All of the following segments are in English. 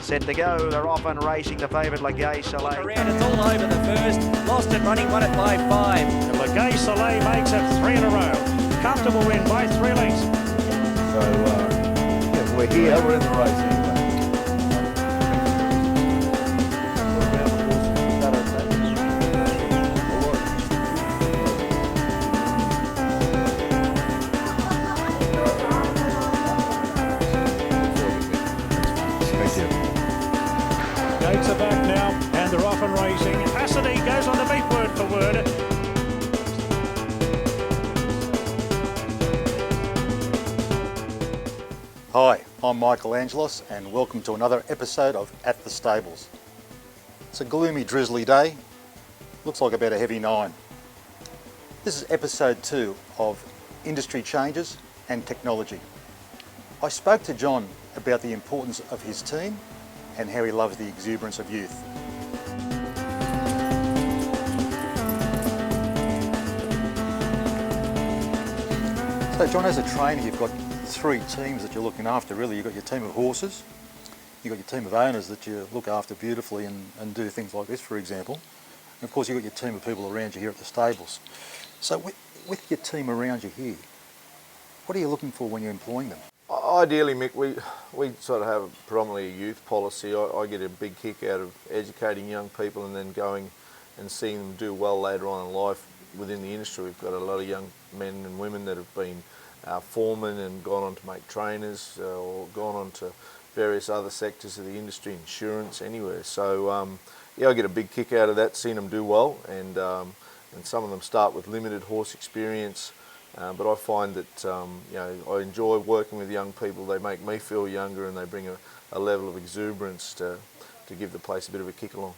set to go. They're off and racing the favourite Legay Soleil. Around, it's all over the first. Lost it running, won it by 5. And Legay Soleil makes it 3 in a row. Comfortable win by 3 lengths. So yeah, we're here, we're in the race anyway. Gates are back now, and they're off and racing. Cassidy goes on the beat word for word. Hi, I'm Michael Angelos and welcome to another episode of At the Stables. It's a gloomy, drizzly day. Looks like about a heavy 9. This is episode 2 of Industry Changes and Technology. I spoke to John about the importance of his team and how he loves the exuberance of youth. So John, as a trainer, you've got 3 teams that you're looking after really. You've got your team of horses, you've got your team of owners that you look after beautifully and do things like this, for example. And of course you've got your team of people around you here at the stables. So with your team around you here, what are you looking for when you're employing them? Ideally, Mick, we sort of have predominantly a youth policy. I get a big kick out of educating young people and then going and seeing them do well later on in life within the industry. We've got a lot of young men and women that have been foremen and gone on to make trainers or gone on to various other sectors of the industry, insurance, anywhere. So yeah, I get a big kick out of that, seeing them do well, and some of them start with limited horse experience. But I find that you know, I enjoy working with young people. They make me feel younger and they bring a level of exuberance to give the place a bit of a kick along.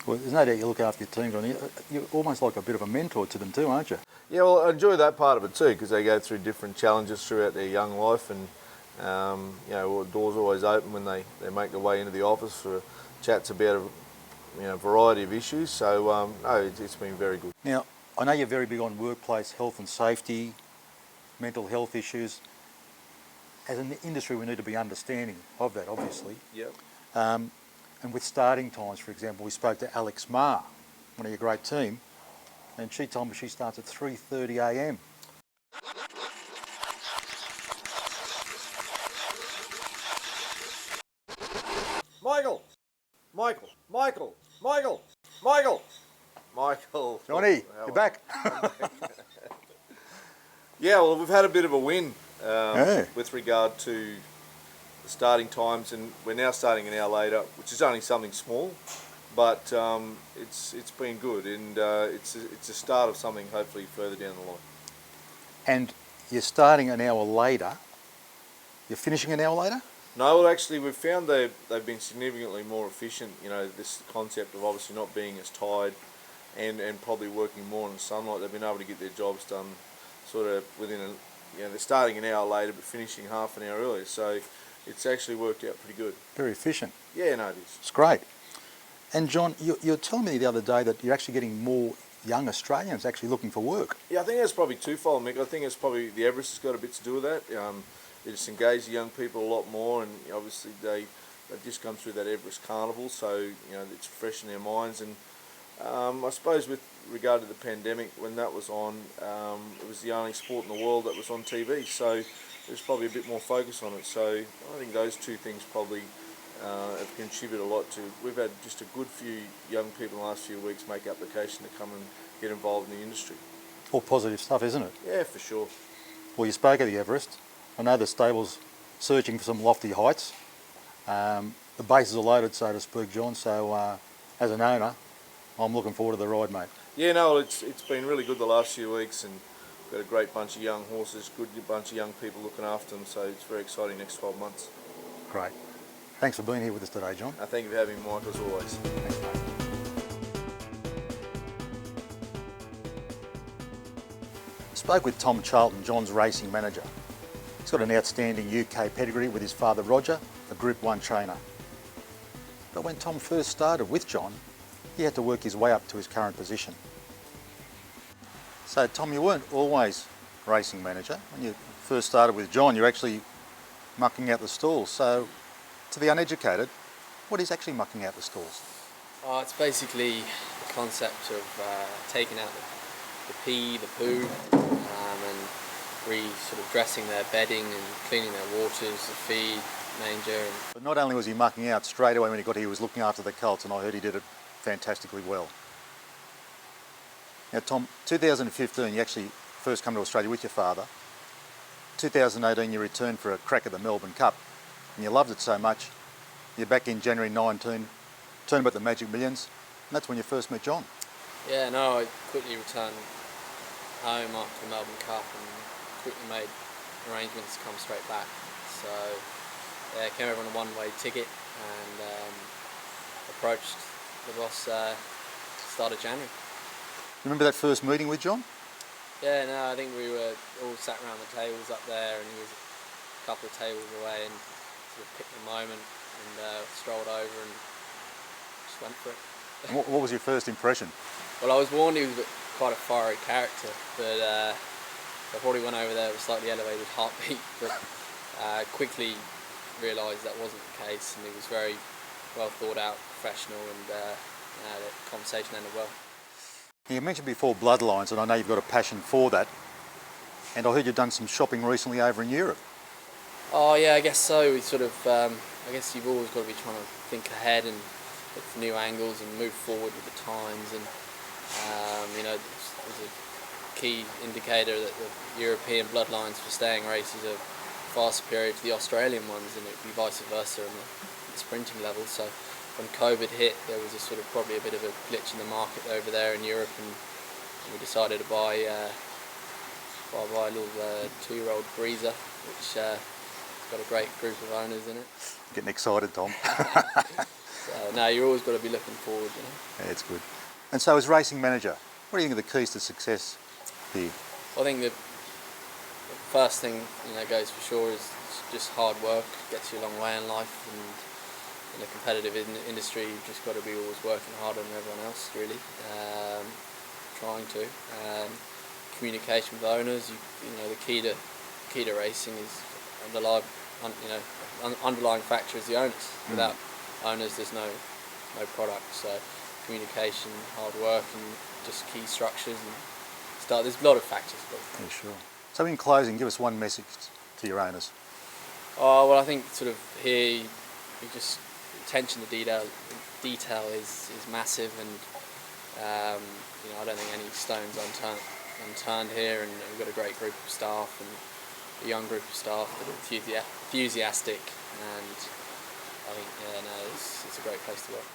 Well, there's no doubt you look after your team, John. You're almost like a bit of a mentor to them too, aren't you? Yeah, well, I enjoy that part of it too, because they go through different challenges throughout their young life, and you know, the doors are always open when they make their way into the office for chats about a variety of issues. So no, it's been very good. Now, I know you're very big on workplace health and safety, mental health issues. As an industry, we need to be understanding of that, obviously. Yep. And with starting times, for example, we spoke to Alex Ma, one of your great team, and she told me she starts at 3:30 a.m. Michael. Johnny, you're back. Yeah, well, we've had a bit of a win Yeah. with regard to the starting times, and we're now starting an hour later, which is only something small, but it's been good, and it's a start of something hopefully further down the line. And you're starting an hour later. You're finishing an hour later? No, well, actually, we've found they've been significantly more efficient. You know, this concept of obviously not being as tired and probably working more in the sunlight. They've been able to get their jobs done sort of within they're starting an hour later but finishing half an hour earlier. So it's actually worked out pretty good. Very efficient. Yeah, no, it is. It's great. And John, you were telling me the other day that you're actually getting more young Australians actually looking for work. Yeah, I think that's probably twofold, Mick. I think it's probably the Everest has got a bit to do with that. They just engage the young people a lot more, and obviously they've just come through that Everest Carnival, so you know it's fresh in their minds. And I suppose with regard to the pandemic, when that was on, it was the only sport in the world that was on TV, so there's probably a bit more focus on it. So I think those two things probably have contributed a lot to. We've had just a good few young people in the last few weeks make application to come and get involved in the industry. All positive stuff, isn't it? Yeah, for sure. Well, you spoke of the Everest. I know the stable's searching for some lofty heights. The bases are loaded, so to speak, John, so as an owner, I'm looking forward to the ride, mate. Yeah, no, it's been really good the last few weeks, and we've got a great bunch of young horses, good bunch of young people looking after them, so it's very exciting next 12 months. Great. Thanks for being here with us today, John. Thank you for having me, Mike, as always. Thanks, mate. Spoke with Tom Charlton, John's racing manager. He's got an outstanding UK pedigree with his father Roger, a Group 1 trainer. But when Tom first started with John, he had to work his way up to his current position. So Tom, you weren't always racing manager. When you first started with John, you're actually mucking out the stalls. So to the uneducated, What is actually mucking out the stalls? Oh, it's basically the concept of taking out the pee, the poo, and sort of dressing their bedding and cleaning their waters, the feed, manger. But not only was he mucking out, straight away when he got here he was looking after the colts, and I heard he did it fantastically well. Now Tom, 2015 you actually first come to Australia with your father. 2018 you returned for a crack at the Melbourne Cup and you loved it so much, you're back in January 19, turned about the Magic Millions, and that's when you first met John. Yeah, no, I quickly returned home after the Melbourne Cup and quickly made arrangements to come straight back. So yeah, came over on a one-way ticket and approached the boss start of January. Remember that first meeting with John? Yeah, no, I think we were all sat around the tables up there and he was a couple of tables away and sort of picked the moment and strolled over and just went for it. And what was your first impression? Well, I was warned he was quite a fiery character, but I probably went over there with a slightly elevated heartbeat, but quickly realised that wasn't the case and he was very well thought out, professional, and the conversation ended well. You mentioned before Bloodlines, and I know you've got a passion for that, and I heard you've done some shopping recently over in Europe. Oh yeah, I guess so. We sort of, I guess you've always got to be trying to think ahead and look for new angles and move forward with the times, and you know, there's a key indicator that the European Bloodlines for staying races are far superior to the Australian ones, and it would be vice versa on the sprinting level. So when COVID hit, there was probably a bit of a glitch in the market over there in Europe, and we decided to buy a little 2-year-old Breezer, which got a great group of owners in it. Getting excited, Tom. So, no, you're always got to be looking forward, you know. Yeah, it's good. And so as racing manager, what do you think are the keys to success here? I think the first thing goes for sure is just hard work. Gets you a long way in life, and in a competitive industry you've just got to be always working harder than everyone else, really. Trying to. Communication with owners, the key to racing is underlying factor is the owners. Without owners there's no product. So communication, hard work, and just key structures and start. There's a lot of factors. Yeah, sure. So in closing, give us one message to your owners. Oh well, I think sort of here you just attention to detail is massive, and I don't think any stones unturned here, and we've got a great group of staff and a young group of staff that are enthusiastic, and I think it's a great place to work.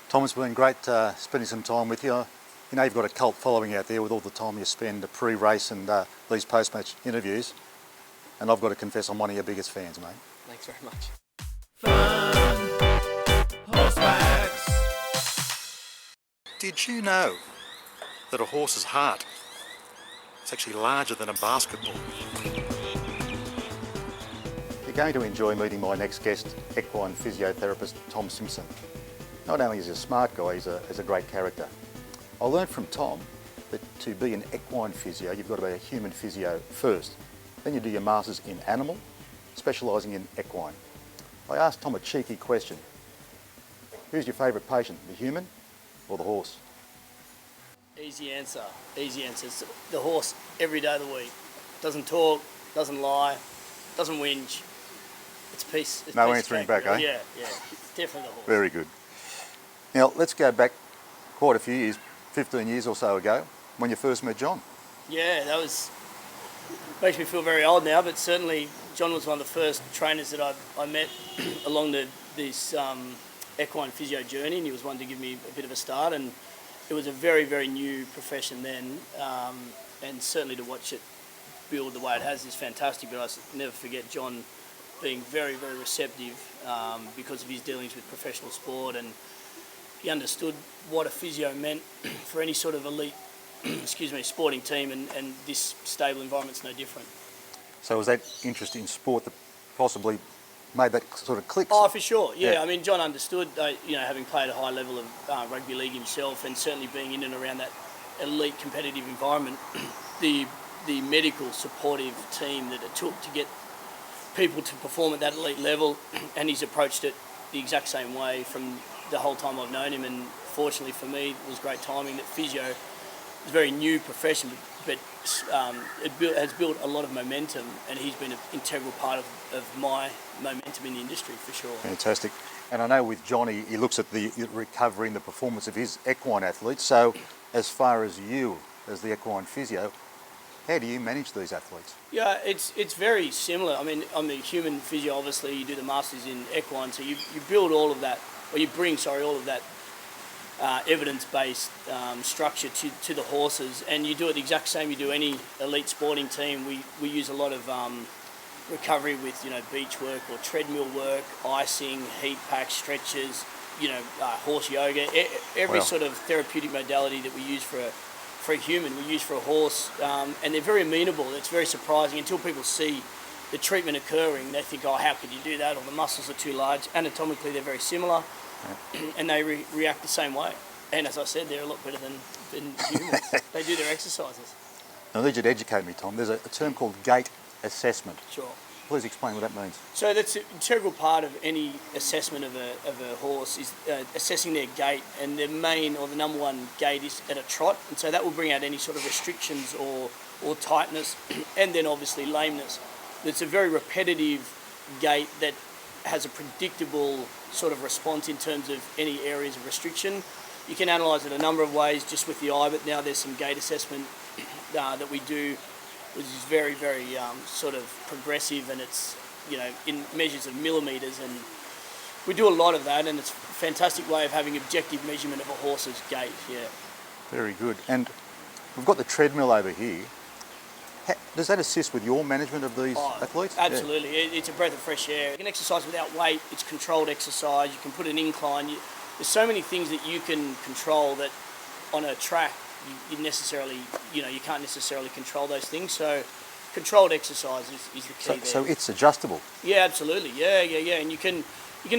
Tom, it's been great spending some time with you. You know you've got a cult following out there with all the time you spend pre-race and these post-match interviews, and I've got to confess I'm one of your biggest fans, mate. Thanks very much. Did you know that a horse's heart is actually larger than a basketball? You're going to enjoy meeting my next guest, equine physiotherapist Tom Simpson. Not only is he a smart guy, he's a great character. I learned from Tom that to be an equine physio, you've got to be a human physio first. Then you do your masters in animal, specialising in equine. I asked Tom a cheeky question. Who's your favourite patient, the human or the horse? Easy answer. It's the horse every day of the week. Doesn't talk, doesn't lie, doesn't whinge. It's peace. It's No peace answering cake. back, eh? Yeah. It's definitely the horse. Very good. Now, let's go back quite a few years, 15 years or so ago, when you first met John. Yeah, that makes me feel very old now, but certainly John was one of the first trainers that I met along this equine physio journey, and he was one to give me a bit of a start, and it was a very, very new profession then, and certainly to watch it build the way it has is fantastic, but I never forget John being very, very receptive because of his dealings with professional sport, and he understood what a physio meant for any sort of elite sporting team, and this stable environment's no different. So was that interest in sport that possibly made that sort of click? Oh, for sure, yeah. I mean, John understood, having played a high level of rugby league himself, and certainly being in and around that elite competitive environment, the medical supportive team that it took to get people to perform at that elite level, and he's approached it, the exact same way from the whole time I've known him, and fortunately for me, it was great timing that physio is a very new profession, but has built a lot of momentum, and he's been an integral part of my momentum in the industry for sure. Fantastic. And I know with Johnny, he looks at the recovery and the performance of his equine athletes. So as far as you, as the equine physio, how do you manage these athletes? Yeah, it's very similar. I mean, I'm a human physio, obviously. You do the masters in equine, so you build all of that, or you bring, all of that evidence-based structure to the horses, and you do it the exact same you do any elite sporting team. We use a lot of recovery with, beach work or treadmill work, icing, heat packs, stretches, horse yoga, every sort of therapeutic modality that we use for a human, we use for a horse, and they're very amenable. It's very surprising until people see the treatment occurring. They think, oh, how could you do that? Or the muscles are too large. Anatomically, they're very similar, and they react the same way. And as I said, they're a lot better than humans. They do their exercises. Now, I need you to educate me, Tom. There's a term called gait assessment. Sure. Please explain what that means. So that's an integral part of any assessment of a horse is assessing their gait, and the main or the number one gait is at a trot, and so that will bring out any sort of restrictions or tightness, and then obviously lameness. It's a very repetitive gait that has a predictable sort of response in terms of any areas of restriction. You can analyse it a number of ways just with the eye, but now there's some gait assessment that we do, which is very, very sort of progressive, and it's, in measures of millimetres, and we do a lot of that, and it's a fantastic way of having objective measurement of a horse's gait, yeah. Very good. And we've got the treadmill over here. Does that assist with your management of these athletes? Absolutely. Yeah. It's a breath of fresh air. You can exercise without weight. It's controlled exercise. You can put an incline. There's so many things that you can control that on a track you necessarily, you can't necessarily control those things. So controlled exercise is the key there. So it's adjustable? Yeah, absolutely. Yeah. And you can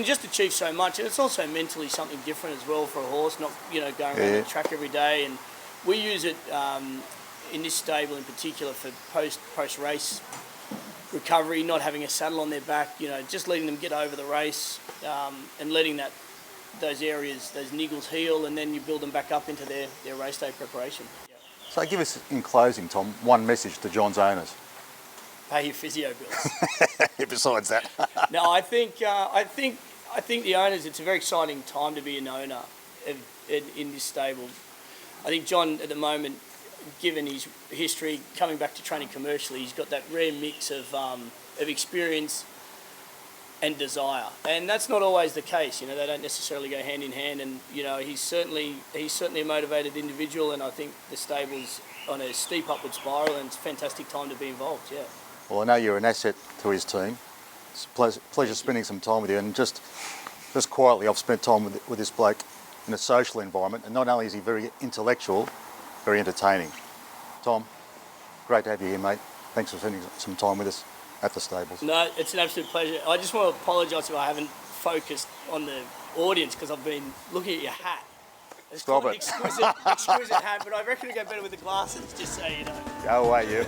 just achieve so much. And it's also mentally something different as well for a horse, not, going around the track every day. And we use it in this stable in particular for post-race recovery, not having a saddle on their back, just letting them get over the race and letting those areas, those niggles heal, and then you build them back up into their race day preparation. Yeah. So give us, in closing, Tom, one message to John's owners. Pay your physio bills. Besides that. No, I think the owners, it's a very exciting time to be an owner in this stable. I think John, at the moment, given his history, coming back to training commercially, he's got that rare mix of experience and desire, and that's not always the case. They don't necessarily go hand in hand, and he's certainly a motivated individual, and I think the stable's on a steep upward spiral, and it's a fantastic time to be involved. Yeah. Well, I know you're an asset to his team. It's a pleasure spending some time with you, and just quietly, I've spent time with this bloke in a social environment, and not only is he very intellectual, very entertaining. Tom, great to have you here, mate. Thanks for spending some time with us at the stables. No, it's an absolute pleasure. I just want to apologise if I haven't focused on the audience, because I've been looking at your hat. It's Stop quite it. An exquisite hat, but I reckon it'd go better with the glasses, just so you know. Go away, you.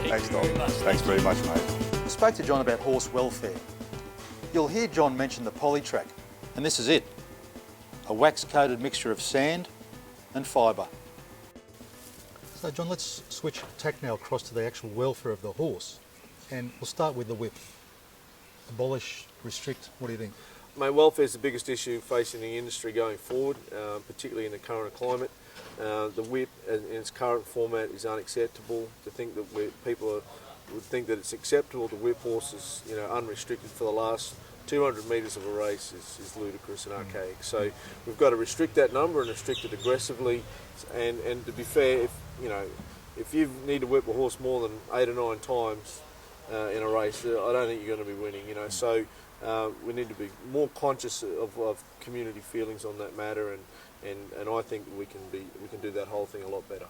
Thanks Tom. very much. Thanks very much, mate. I spoke to John about horse welfare. You'll hear John mention the Polytrack, and this is it. A wax-coated mixture of sand and fibre. So John, let's switch tack now across to the actual welfare of the horse, and we'll start with the whip. Abolish, restrict, what do you think? Mate, welfare is the biggest issue facing the industry going forward, particularly in the current climate. The whip in its current format is unacceptable. To think that people would think that it's acceptable to whip horses, unrestricted for the last 200 metres of a race is ludicrous and archaic. So we've got to restrict that number and restrict it aggressively. And to be fair, if you need to whip a horse more than 8 or 9 times in a race, I don't think you're going to be winning. So we need to be more conscious of community feelings on that matter, and I think we can do that whole thing a lot better.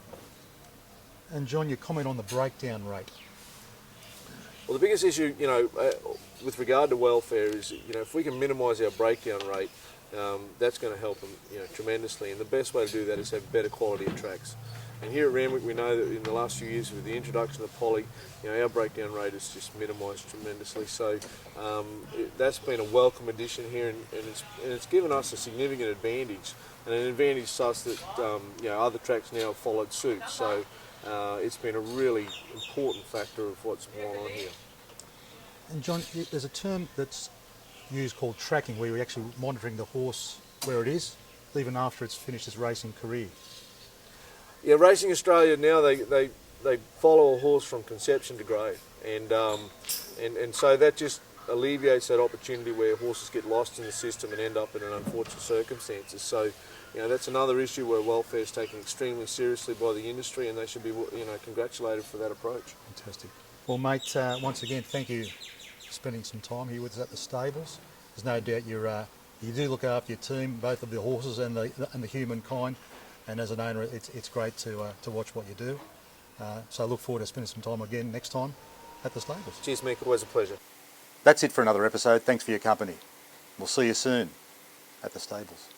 And John, your comment on the breakdown rate. Well, the biggest issue, with regard to welfare is, if we can minimise our breakdown rate, that's going to help them, tremendously. And the best way to do that is have better quality of tracks. And here at Randwick, we know that in the last few years with the introduction of Poly, our breakdown rate has just minimised tremendously. So that's been a welcome addition here, and it's given us a significant advantage, and an advantage such that other tracks now have followed suit. So it's been a really important factor of what's going on here. And John, there's a term that's used called tracking, where you're actually monitoring the horse where it is, even after it's finished its racing career. Yeah, Racing Australia now they follow a horse from conception to grade, and so that just alleviates that opportunity where horses get lost in the system and end up in unfortunate circumstances. So, that's another issue where welfare is taken extremely seriously by the industry, and they should be congratulated for that approach. Fantastic. Well, mate, once again, thank you for spending some time here with us at the stables. There's no doubt you do look after your team, both of the horses and the humankind. And as an owner, it's great to watch what you do. So I look forward to spending some time again next time at the stables. Cheers, Mick. Always a pleasure. That's it for another episode. Thanks for your company. We'll see you soon at the stables.